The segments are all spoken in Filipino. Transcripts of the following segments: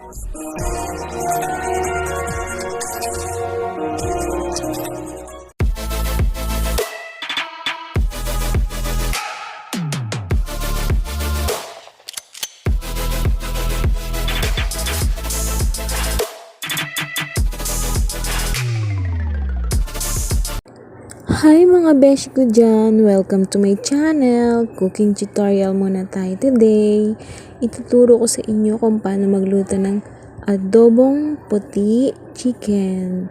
Hi mga beshi ko dyan! Welcome to my channel! Cooking tutorial muna tayo today. Ituturo ko sa inyo kung paano magluto ng adobong puti chicken.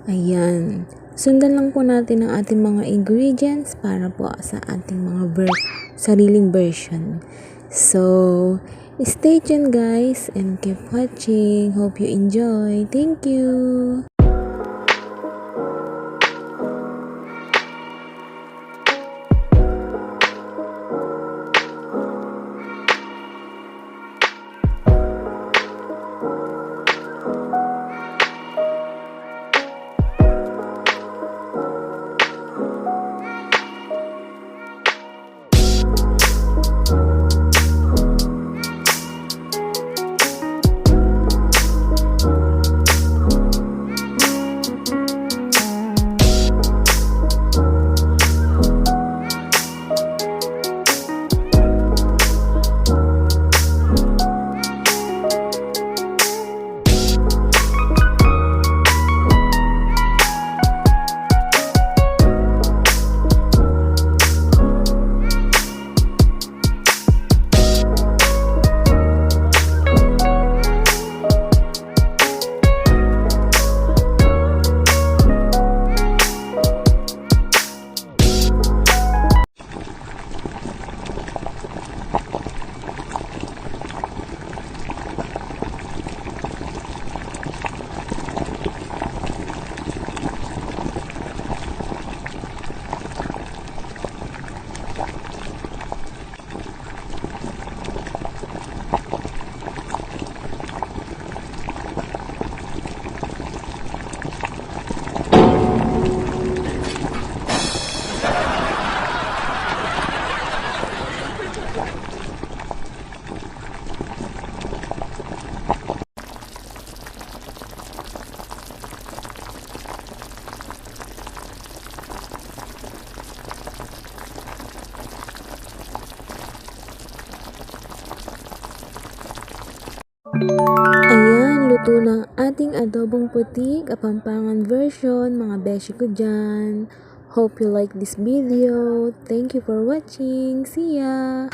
Ayan. Sundan lang po natin ang ating mga ingredients para po sa ating mga sariling version. So, stay tuned guys and keep watching. Hope you enjoy. Thank you! Ayan, luto ng ating adobong puti, kapampangan version, mga beshi ko dyan. Hope you like this video. Thank you for watching. See ya!